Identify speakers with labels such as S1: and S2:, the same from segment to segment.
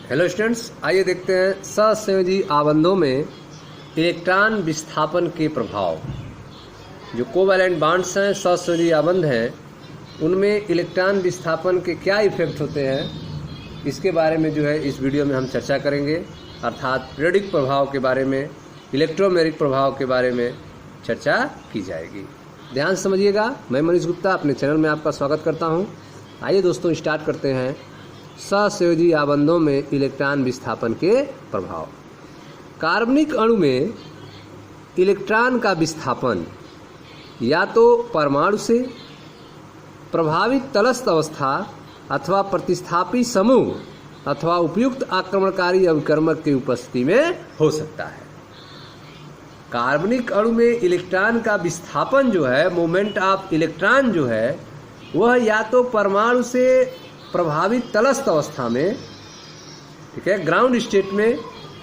S1: Hello students, आइए देखते हैं सहसंयोजी आबंधों में इलेक्ट्रॉन विस्थापन के प्रभाव। जो कोवैलेंट बॉन्ड्स हैं, सहसंयोजी आबंध हैं, उनमें इलेक्ट्रॉन विस्थापन के क्या इफेक्ट होते हैं, इसके बारे में जो है इस वीडियो में हम चर्चा करेंगे। अर्थात पीरियडिक प्रभाव के बारे में, इलेक्ट्रोमेरिक प्रभाव के बारे में चर्चा की जाएगी। ध्यान समझिएगा। मैं मनीष गुप्ता अपने चैनल में आपका स्वागत करता हूँ। आइए दोस्तों, स्टार्ट करते हैं सहसंयोजी आबंधों में इलेक्ट्रॉन विस्थापन के प्रभाव। कार्बनिक अणु में इलेक्ट्रॉन का विस्थापन या तो परमाणु से प्रभावित तटस्थ अवस्था अथवा प्रतिस्थापी समूह अथवा उपयुक्त आक्रमणकारी अभिकर्मक की उपस्थिति में हो सकता है। कार्बनिक अणु में इलेक्ट्रॉन का विस्थापन जो है, मोमेंट ऑफ इलेक्ट्रॉन जो है, वह या तो परमाणु से प्रभावित तटस्थ अवस्था में, ठीक है, ग्राउंड स्टेट में,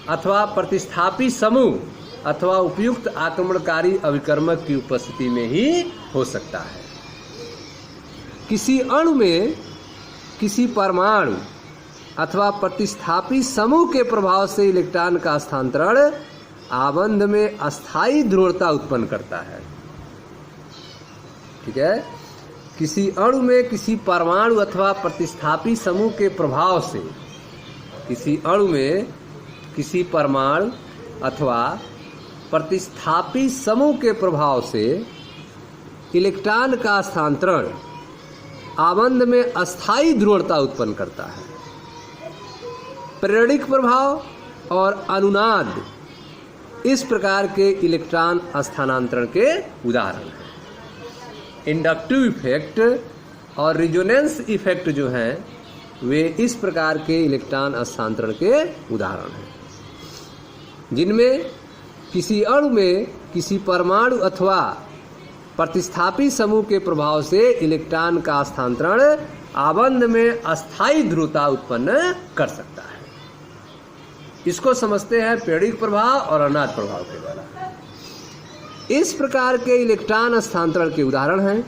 S1: अथवा प्रतिस्थापी समूह अथवा उपयुक्त आक्रमणकारी अभिकर्मक की उपस्थिति में ही हो सकता है। किसी अणु में किसी परमाणु अथवा प्रतिस्थापी समूह के प्रभाव से इलेक्ट्रॉन का स्थानांतरण आबंध में अस्थायी ध्रुवता उत्पन्न करता है। ठीक है, किसी अणु में किसी परमाणु अथवा प्रतिस्थापी समूह के प्रभाव से, किसी अणु में किसी परमाणु अथवा प्रतिस्थापी समूह के प्रभाव से इलेक्ट्रॉन का स्थानांतरण आबंध में अस्थायी ध्रुवता उत्पन्न करता है। पीरियडिक प्रभाव और अनुनाद इस प्रकार के इलेक्ट्रॉन स्थानांतरण के उदाहरण हैं। इंडक्टिव इफेक्ट और रिजोनेंस इफेक्ट जो हैं, वे इस प्रकार के इलेक्ट्रॉन स्थानांतरण के उदाहरण हैं, जिनमें किसी अणु में किसी परमाणु अथवा प्रतिस्थापी समूह के प्रभाव से इलेक्ट्रॉन का स्थानांतरण आबंध में अस्थायी ध्रुवता उत्पन्न कर सकता है। इसको समझते हैं पीरियडिक प्रभाव और अनुनाद प्रभाव के द्वारा। इस प्रकार के इलेक्ट्रॉन स्थानांतरण के उदाहरण हैं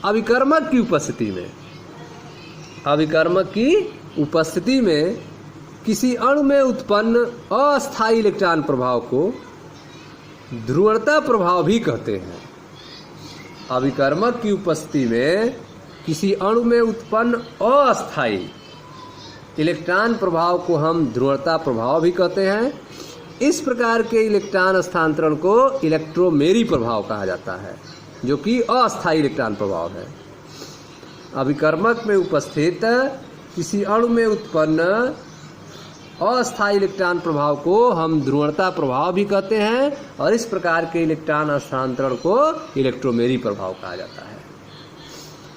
S1: अभिकर्मक की उपस्थिति में। अभिकर्मक की उपस्थिति में किसी अणु में उत्पन्न अस्थायी इलेक्ट्रॉन प्रभाव को ध्रुवता प्रभाव भी कहते हैं। अभिकर्मक की उपस्थिति में किसी अणु में उत्पन्न अस्थायी इलेक्ट्रॉन प्रभाव को हम ध्रुवता प्रभाव भी कहते हैं। इस प्रकार के इलेक्ट्रॉन स्थानांतरण को इलेक्ट्रोमेरी प्रभाव कहा जाता है, जो कि अस्थायी इलेक्ट्रॉन प्रभाव है। अभिकर्मक में उपस्थित किसी अणु में उत्पन्न अस्थायी इलेक्ट्रॉन प्रभाव को हम ध्रुवता प्रभाव भी कहते हैं, और इस प्रकार के इलेक्ट्रॉन स्थानांतरण को इलेक्ट्रोमेरी प्रभाव कहा जाता है।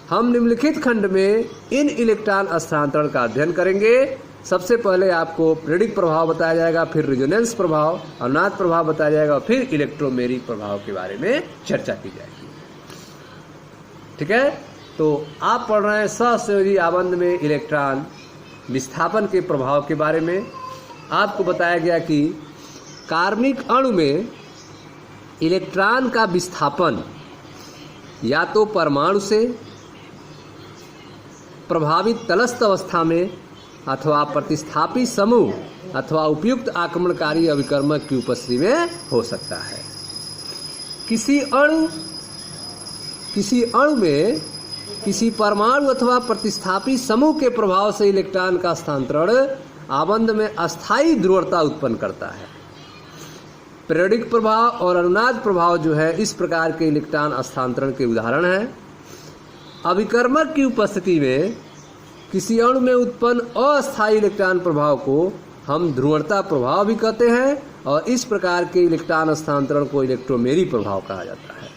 S1: हम निम्नलिखित खंड में इन इलेक्ट्रॉन स्थानांतरण का अध्ययन करेंगे। सबसे पहले आपको पीरियडिक प्रभाव बताया जाएगा, फिर रिजोनेंस प्रभाव, अनुनाद प्रभाव बताया जाएगा, फिर इलेक्ट्रोमेरी प्रभाव के बारे में चर्चा की जाएगी। ठीक है, तो आप पढ़ रहे हैं सहसंयोजी आबंध में इलेक्ट्रॉन विस्थापन के प्रभाव के बारे में। आपको बताया गया कि कार्बनिक अणु में इलेक्ट्रॉन का विस्थापन या तो परमाणु से प्रभावित तटस्थ अवस्था में अथवा प्रतिस्थापी समूह अथवा उपयुक्त आक्रमणकारी अभिकर्मक की उपस्थिति में हो सकता है। किसी अणु में किसी परमाणु अथवा प्रतिस्थापी समूह के प्रभाव से इलेक्ट्रॉन का स्थानांतरण आबंध में अस्थायी ध्रुवता उत्पन्न करता है। पीरियडिक प्रभाव और अनुनाद प्रभाव जो है, इस प्रकार के इलेक्ट्रॉन स्थानांतरण के उदाहरण हैं। अभिकर्मक की उपस्थिति में किसी अणु में उत्पन्न अस्थायी इलेक्ट्रॉन प्रभाव को हम ध्रुवता प्रभाव भी कहते हैं, और इस प्रकार के इलेक्ट्रॉन स्थानांतरण को इलेक्ट्रोमेरी प्रभाव कहा जाता है।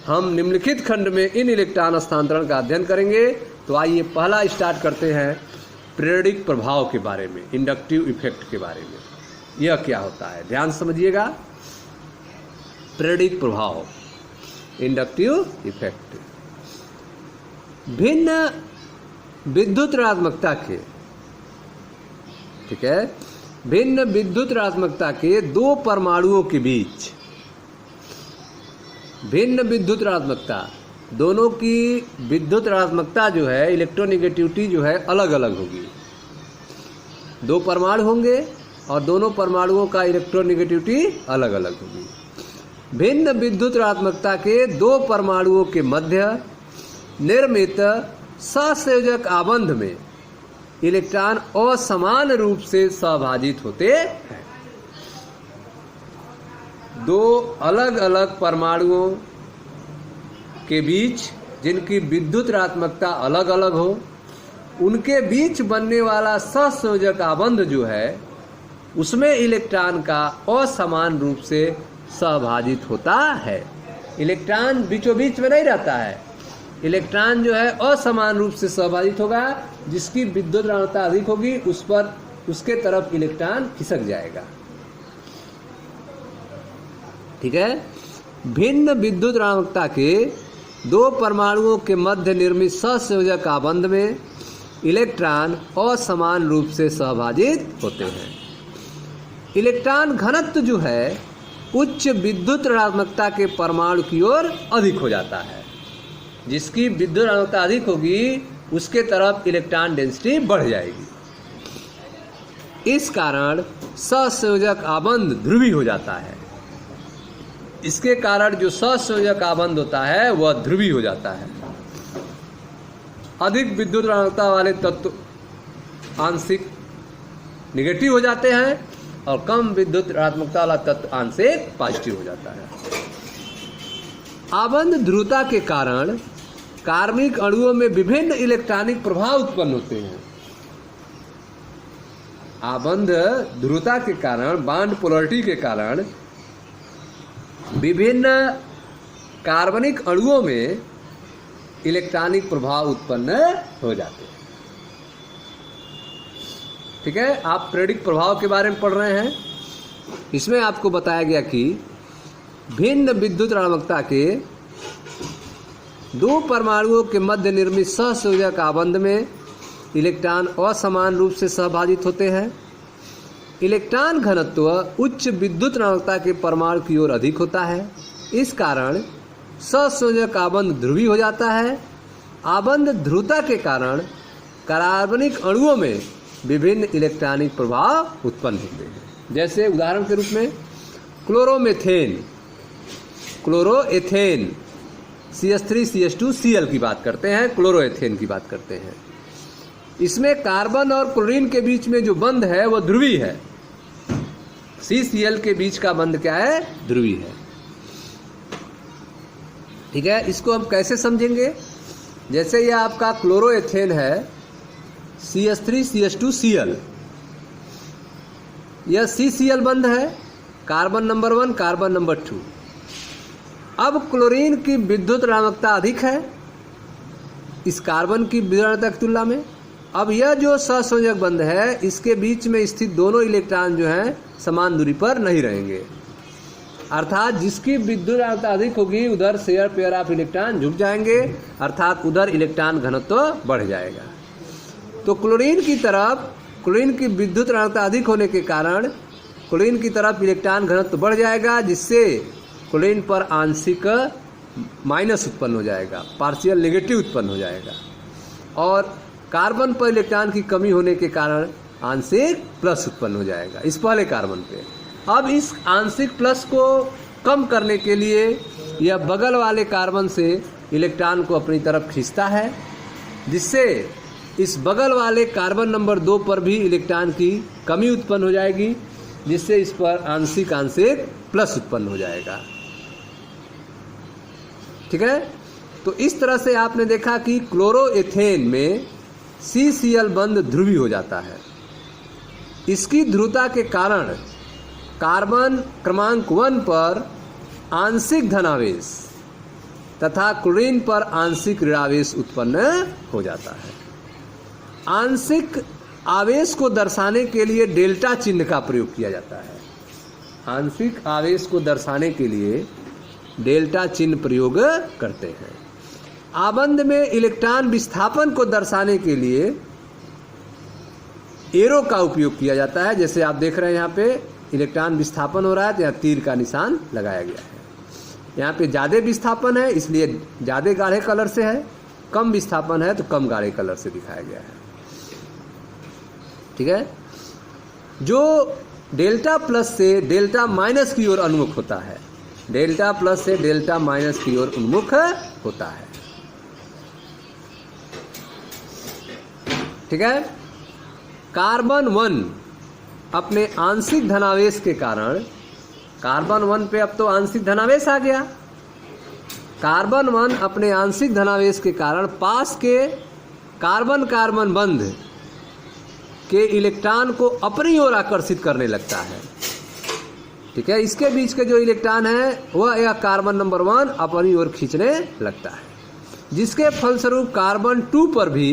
S1: हम निम्नलिखित खंड में इन इलेक्ट्रॉन स्थानांतरण का अध्ययन करेंगे। तो आइए पहला स्टार्ट करते हैं पीरियडिक प्रभाव के बारे में, इंडक्टिव इफेक्ट के बारे में। यह क्या होता है, ध्यान समझिएगा। पीरियडिक प्रभाव, इंडक्टिव इफेक्ट, भिन्न विद्युत ऋणात्मकता के, ठीक है, भिन्न विद्युत ऋणात्मकता के दो परमाणुओं के बीच भिन्न विद्युत ऋणात्मकता, दोनों की विद्युत ऋणात्मकता जो है, इलेक्ट्रोनेगेटिविटी जो है, अलग अलग होगी। दो परमाणु होंगे और दोनों परमाणुओं का इलेक्ट्रोनेगेटिविटी अलग अलग होगी। भिन्न विद्युत ऋणात्मकता के दो परमाणुओं के मध्य निर्मित सहसंयोजक आबंध में इलेक्ट्रॉन असमान रूप से सहभाजित होते हैं। दो अलग अलग परमाणुओं के बीच जिनकी विद्युत ऋणात्मकता अलग अलग हो, उनके बीच बनने वाला सहसंयोजक आबंध जो है उसमें इलेक्ट्रॉन का असमान रूप से सहभाजित होता है। इलेक्ट्रॉन बीचों बीच में नहीं रहता है, इलेक्ट्रॉन जो है असमान रूप से सहभाजित होगा। जिसकी विद्युत ऋणात्मकता अधिक होगी उस पर उसके तरफ इलेक्ट्रॉन खिसक जाएगा। ठीक है। भिन्न विद्युत ऋणात्मकता के दो परमाणुओं के मध्य निर्मित सहसंयोजक आबंध में इलेक्ट्रॉन असमान रूप से सहभाजित होते हैं। इलेक्ट्रॉन घनत्व जो है उच्च विद्युत ऋणात्मकता के परमाणु की ओर अधिक हो जाता है। जिसकी विद्युत ऋणात्मकता अधिक होगी उसके तरफ इलेक्ट्रॉन डेंसिटी बढ़ जाएगी। इस कारण सहसंयोजक आबंध ध्रुवीय हो जाता है। इसके कारण जो सहसंयोजक आबंध होता है वह ध्रुवीय हो जाता है। अधिक विद्युत ऋणात्मकता वाले तत्व आंशिक नेगेटिव हो जाते हैं और कम विद्युत ऋणात्मकता वाला तत्व आंशिक पॉजिटिव हो जाता है। आबंध ध्रुवता के कारण कार्बनिक अणुओं में विभिन्न इलेक्ट्रॉनिक प्रभाव उत्पन्न होते हैं। आबंध ध्रुवता के कारण, बॉन्ड पोलरिटी के कारण विभिन्न कार्बनिक अणुओं में इलेक्ट्रॉनिक प्रभाव उत्पन्न हो जाते हैं। ठीक है। आप प्रेरिक प्रभाव के बारे में पढ़ रहे हैं। इसमें आपको बताया गया कि भिन्न विद्युत ऋणात्मकता के दो परमाणुओं के मध्य निर्मित सहसंयोजक आबंध में इलेक्ट्रॉन असमान रूप से सहभाजित होते हैं। इलेक्ट्रॉन घनत्व उच्च विद्युत ऋणात्मकता के परमाणु की ओर अधिक होता है। इस कारण सहसंयोजक आबंध ध्रुवीय हो जाता है। आबंध ध्रुवता के कारण कार्बनिक अणुओं में विभिन्न इलेक्ट्रॉनिक प्रभाव उत्पन्न होते हैं। जैसे उदाहरण के रूप में क्लोरोमेथेन, क्लोरोएथेन, CH3CH2Cl की बात करते हैं, क्लोरोएथेन की बात करते हैं। इसमें कार्बन और क्लोरीन के बीच में जो बंध है वह ध्रुवीय है। CCl के बीच का बंध क्या है? ध्रुवीय है। ठीक है। इसको हम कैसे समझेंगे? जैसे यह आपका क्लोरोएथेन है, CH3CH2Cl, यह CCl बंध है, कार्बन नंबर 1, कार्बन नंबर 2। अब क्लोरीन की विद्युत ऋणात्मकता अधिक है इस कार्बन की विद्युत ऋणात्मकता की तुलना में। अब यह जो सहसंयोजक बंध है इसके बीच में स्थित दोनों इलेक्ट्रॉन जो हैं समान दूरी पर नहीं रहेंगे, अर्थात जिसकी विद्युत ऋणात्मकता अधिक होगी उधर शेयर पेयर ऑफ इलेक्ट्रॉन झुक जाएंगे, अर्थात उधर इलेक्ट्रॉन घनत्व बढ़ जाएगा। तो क्लोरीन की विद्युत ऋणात्मकता अधिक होने के कारण क्लोरीन की तरफ इलेक्ट्रॉन घनत्व बढ़ जाएगा, जिससे क्लोरीन पर आंशिक माइनस उत्पन्न हो जाएगा, पार्शियल नेगेटिव उत्पन्न हो जाएगा। और कार्बन पर इलेक्ट्रॉन की कमी होने के कारण आंशिक प्लस उत्पन्न हो जाएगा इस पहले कार्बन पे। अब इस आंशिक प्लस को कम करने के लिए यह बगल वाले कार्बन से इलेक्ट्रॉन को अपनी तरफ खींचता है, जिससे इस बगल वाले कार्बन नंबर 2 पर भी इलेक्ट्रॉन की कमी उत्पन्न हो जाएगी, जिससे इस पर आंशिक प्लस उत्पन्न हो जाएगा। ठीक है। तो इस तरह से आपने देखा कि क्लोरोएथेन में CCl बंध ध्रुवीय हो जाता है। इसकी ध्रुवता के कारण कार्बन क्रमांक 1 पर आंशिक धनावेश तथा क्लोरीन पर आंशिक ऋणावेश उत्पन्न हो जाता है। आंशिक आवेश को दर्शाने के लिए डेल्टा चिन्ह का प्रयोग किया जाता है। आंशिक आवेश को दर्शाने के लिए डेल्टा चिन्ह प्रयोग करते हैं। आबंध में इलेक्ट्रॉन विस्थापन को दर्शाने के लिए एरो का उपयोग किया जाता है। जैसे आप देख रहे हैं यहाँ पे इलेक्ट्रॉन विस्थापन हो रहा है तो यहाँ तीर का निशान लगाया गया है। यहाँ पे ज़्यादा विस्थापन है इसलिए ज़्यादा गाढ़े कलर से है, कम विस्थापन है तो कम गाढ़े कलर से दिखाया गया है। ठीक है। जो डेल्टा प्लस से डेल्टा माइनस की ओर उन्मुख होता है, डेल्टा प्लस से डेल्टा माइनस की ओर उन्मुख होता है। ठीक है। कार्बन 1 अपने आंशिक धनावेश के कारण, कार्बन 1 पे अब तो आंशिक धनावेश आ गया, कार्बन 1 अपने आंशिक धनावेश के कारण पास के कार्बन कार्बन बंध के इलेक्ट्रॉन को अपनी ओर आकर्षित करने लगता है। ठीक है। इसके बीच के जो इलेक्ट्रॉन है वह यह कार्बन नंबर 1 अपनी ओर खींचने लगता है, जिसके फलस्वरूप कार्बन 2 पर भी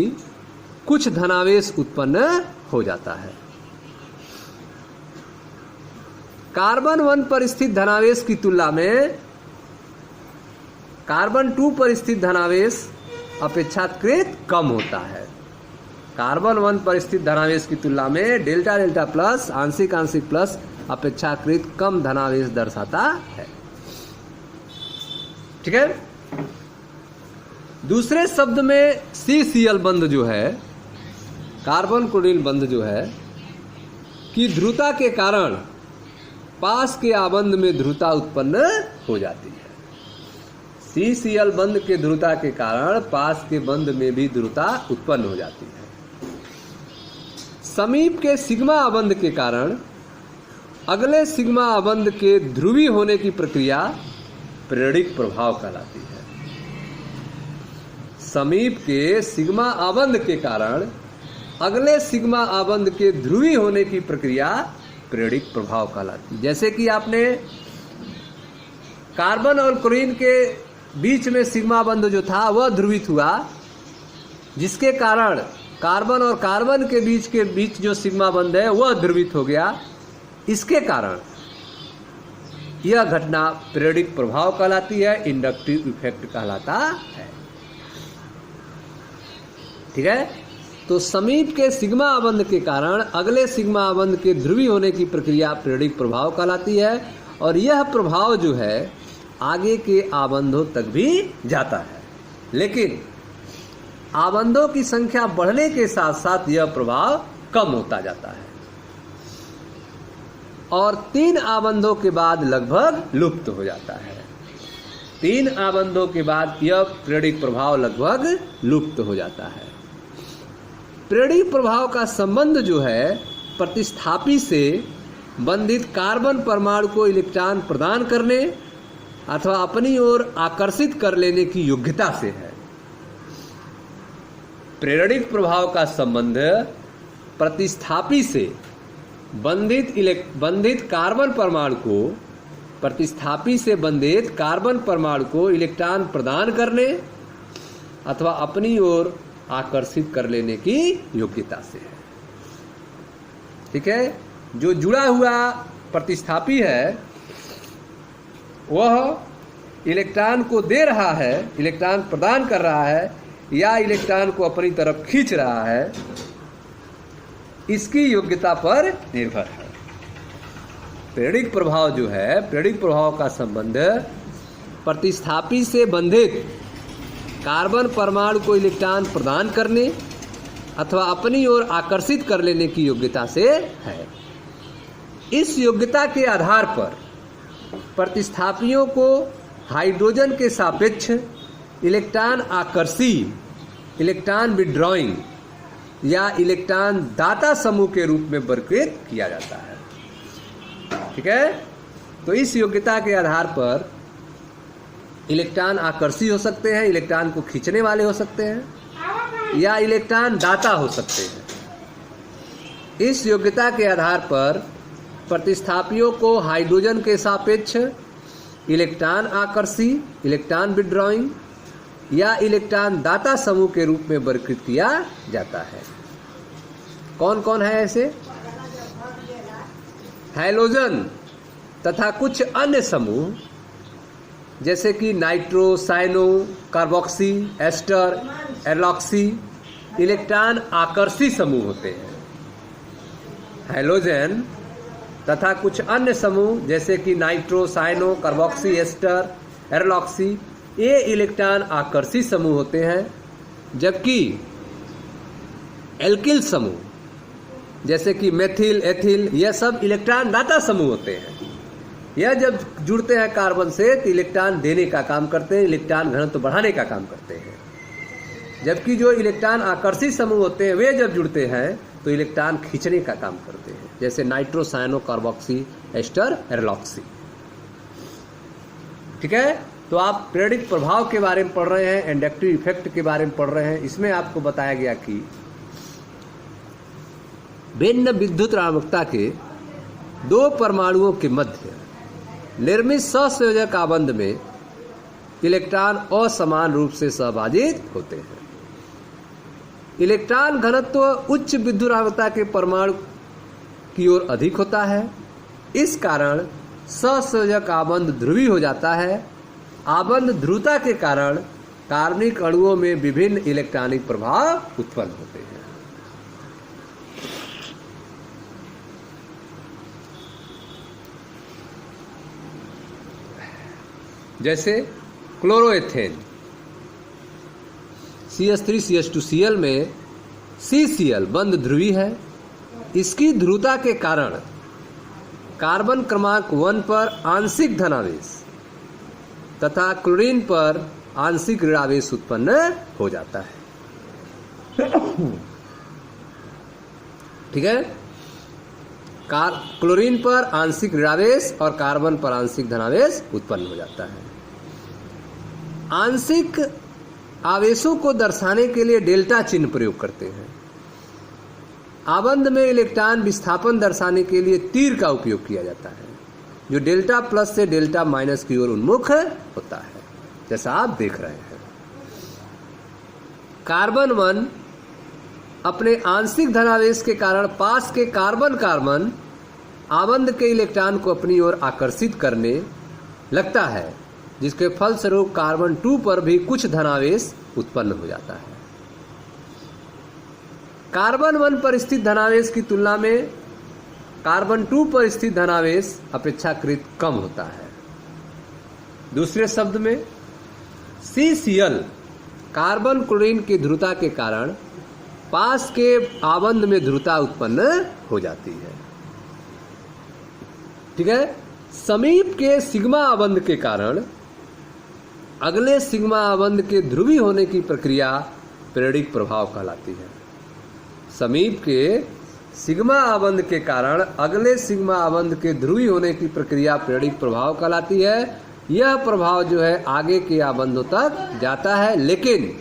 S1: कुछ धनावेश उत्पन्न हो जाता है। कार्बन 1 पर स्थित धनावेश की तुलना में कार्बन 2 पर स्थित धनावेश अपेक्षाकृत कम होता है। कार्बन 1 पर स्थित धनावेश की तुलना में डेल्टा डेल्टा प्लस आंशिक आंशिक प्लस अपेक्षाकृत कम धनावेश दर्शाता है। ठीक है। दूसरे शब्द में CCl बंध जो है, कार्बन क्लोरीन बंध जो है, की ध्रुवता के कारण पास के आबंध में ध्रुवता उत्पन्न हो जाती है। CCl बंध के ध्रुवता के कारण पास के बंध में भी ध्रुवता उत्पन्न हो जाती है। समीप के सिग्मा आबंध के कारण अगले सिग्मा आबंध के ध्रुवी होने की प्रक्रिया प्रेरणिक प्रभाव कहलाती है। समीप के सिग्मा आबंध के कारण अगले सिग्मा आबंध के ध्रुवी होने की प्रक्रिया प्रेरणिक प्रभाव कहलाती है। जैसे कि आपने कार्बन और क्लोरीन के बीच में सिग्मा बंध जो था वह ध्रुवित हुआ, जिसके कारण कार्बन और कार्बन के बीच जो सिग्मा बंध है वह ध्रुवित हो गया। इसके कारण यह घटना प्रेरणिक प्रभाव कहलाती है, इंडक्टिव इफेक्ट कहलाता है। ठीक है। तो समीप के सिग्मा आबंध के कारण अगले सिग्मा आबंध के ध्रुवी होने की प्रक्रिया प्रेरणिक प्रभाव कहलाती है, और यह प्रभाव जो है आगे के आबंधों तक भी जाता है, लेकिन आबंधों की संख्या बढ़ने के साथ साथ यह प्रभाव कम होता जाता है और 3 आबंधों के बाद लगभग लुप्त हो जाता है। 3 आबंधों के बाद यह प्रेरणिक प्रभाव लगभग लुप्त हो जाता है। प्रेरणिक प्रभाव का संबंध जो है प्रतिस्थापी से बंधित कार्बन परमाणु को इलेक्ट्रॉन प्रदान करने अथवा अपनी ओर आकर्षित कर लेने की योग्यता से है। प्रेरणिक प्रभाव का संबंध प्रतिस्थापी से बंधित कार्बन परमाणु को, प्रतिस्थापी से बंधित कार्बन परमाणु को इलेक्ट्रॉन प्रदान करने अथवा अपनी ओर आकर्षित कर लेने की योग्यता से है। ठीक है। जो जुड़ा हुआ प्रतिस्थापी है वह इलेक्ट्रॉन को दे रहा है, इलेक्ट्रॉन प्रदान कर रहा है या इलेक्ट्रॉन को अपनी तरफ खींच रहा है, इसकी योग्यता पर निर्भर है। प्रेरणिक प्रभाव जो है, प्रेरणिक प्रभाव का संबंध प्रतिस्थापी से बंधित कार्बन परमाणु को इलेक्ट्रॉन प्रदान करने अथवा अपनी ओर आकर्षित कर लेने की योग्यता से है। इस योग्यता के आधार पर प्रतिस्थापियों को हाइड्रोजन के सापेक्ष इलेक्ट्रॉन आकर्षी, इलेक्ट्रॉन विड्रॉइंग या इलेक्ट्रॉन दाता समूह के रूप में वर्गीकृत किया जाता है। ठीक है। तो इस योग्यता के आधार पर इलेक्ट्रॉन आकर्षी हो सकते हैं, इलेक्ट्रॉन को खींचने वाले हो सकते हैं या इलेक्ट्रॉन दाता हो सकते हैं। इस योग्यता के आधार पर प्रतिस्थापियों को हाइड्रोजन के सापेक्ष इलेक्ट्रॉन आकर्षी, इलेक्ट्रॉन विड्रॉइंग या इलेक्ट्रॉन दाता समूह के रूप में वर्गीकृत किया जाता है। कौन कौन है ऐसे? हैलोजन तथा कुछ अन्य समूह जैसे कि nitro, cyano, carboxy, ester, alkoxy electron आकर्षी समूह होते हैं। हैलोजन तथा कुछ अन्य समूह जैसे कि नाइट्रो, साइनो, कार्बोक्सी, एस्टर, एरलॉक्सी ये इलेक्ट्रॉन आकर्षी समूह होते हैं, जबकि एल्किल समूह जैसे कि मेथिल, एथिल, यह सब इलेक्ट्रॉन दाता समूह होते हैं। यह जब जुड़ते हैं कार्बन से तो इलेक्ट्रॉन देने का काम करते हैं, इलेक्ट्रॉन घनत्व बढ़ाने का काम करते हैं। जबकि जो इलेक्ट्रॉन आकर्षित समूह होते हैं वे जब जुड़ते हैं तो इलेक्ट्रॉन खींचने का काम करते हैं, जैसे नाइट्रो साइनो कार्बोक्सी एस्टर एरोलॉक्सी। ठीक है, तो आप पीरियडिक प्रभाव के बारे में पढ़ रहे हैं, इंडक्टिव इफेक्ट के बारे में पढ़ रहे हैं। इसमें आपको बताया गया कि भिन्न विद्युत ऋणात्मकता के दो परमाणुओं के मध्य निर्मित सहसंयोजक आबंध में इलेक्ट्रॉन असमान रूप से सहभाजित होते हैं। इलेक्ट्रॉन घनत्व उच्च विद्युत ऋणात्मकता के परमाणु की ओर अधिक होता है। इस कारण सहसंयोजक आबंध ध्रुवीय हो जाता है। आबंध ध्रुवता के कारण कार्बनिक अणुओं में विभिन्न इलेक्ट्रॉनिक प्रभाव उत्पन्न होते हैं। जैसे क्लोरोएथेन CH3CH2Cl में CCl बंध ध्रुवीय है। इसकी ध्रुवता के कारण कार्बन क्रमांक 1 पर आंशिक धनावेश तथा क्लोरीन पर आंशिक ऋणावेश उत्पन्न हो जाता है। ठीक है, क्लोरीन पर आंशिक ऋणावेश और कार्बन पर आंशिक धनावेश उत्पन्न हो जाता है। आंशिक आवेशों को दर्शाने के लिए डेल्टा चिन्ह प्रयोग करते हैं। आबंध में इलेक्ट्रॉन विस्थापन दर्शाने के लिए तीर का उपयोग किया जाता है, जो डेल्टा प्लस से डेल्टा माइनस की ओर उन्मुख होता है, जैसा आप देख रहे हैं। कार्बन 1 अपने आंशिक धनावेश के कारण पास के कार्बन आबंध के इलेक्ट्रॉन को अपनी ओर आकर्षित करने लगता है, जिसके फलस्वरूप कार्बन 2 पर भी कुछ धनावेश उत्पन्न हो जाता है। कार्बन 1 पर स्थित धनावेश की तुलना में कार्बन 2 पर स्थित धनावेश अपेक्षाकृत कम होता है। दूसरे शब्द में CCl कार्बन क्लोरीन की ध्रुवता के कारण पास के आबंध में ध्रुवता उत्पन्न हो जाती है। ठीक है, समीप के सिग्मा आबंध के कारण अगले सिग्मा आबंध के ध्रुवीय होने की प्रक्रिया पीरियडिक प्रभाव कहलाती है। समीप के सिग्मा आबंध के कारण अगले सिग्मा आबंध के ध्रुवीय होने की प्रक्रिया पीरियडिक प्रभाव कहलाती है। यह प्रभाव जो है आगे के आबंधों तक जाता है, लेकिन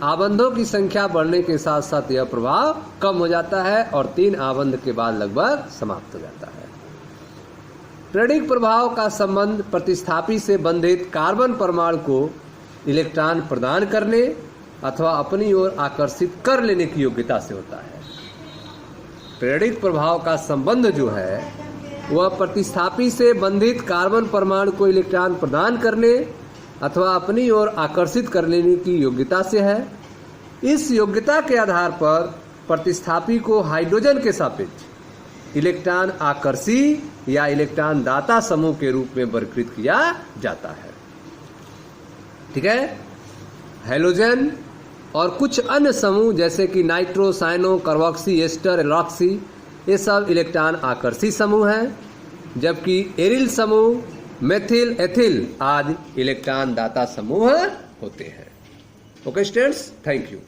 S1: आबंधों की संख्या बढ़ने के साथ साथ यह प्रभाव कम हो जाता है और 3 आबंध के बाद लगभग समाप्त हो जाता है। पीरियडिक प्रभाव का संबंध प्रतिस्थापी से बंधित कार्बन परमाणु को इलेक्ट्रॉन प्रदान करने अथवा अपनी ओर आकर्षित कर लेने की योग्यता से होता है। पीरियडिक प्रभाव का संबंध जो है वह प्रतिस्थापी से बंधित कार्बन परमाणु को इलेक्ट्रॉन प्रदान करने अथवा अपनी ओर आकर्षित कर लेने की योग्यता से है। इस योग्यता के आधार पर प्रतिस्थापी को हाइड्रोजन के सापेक्ष इलेक्ट्रॉन आकर्षी या इलेक्ट्रॉन दाता समूह के रूप में वर्गीकृत किया जाता है। ठीक है, हैलोजन और कुछ अन्य समूह जैसे कि नाइट्रो साइनो कार्बोक्सी एस्टर एरोलॉक्सी, ये सब इलेक्ट्रॉन आकर्षी समूह हैं, जबकि एरिल समूह, मेथिल, एथिल आदि इलेक्ट्रॉन दाता समूह होते हैं। Okay students, thank you.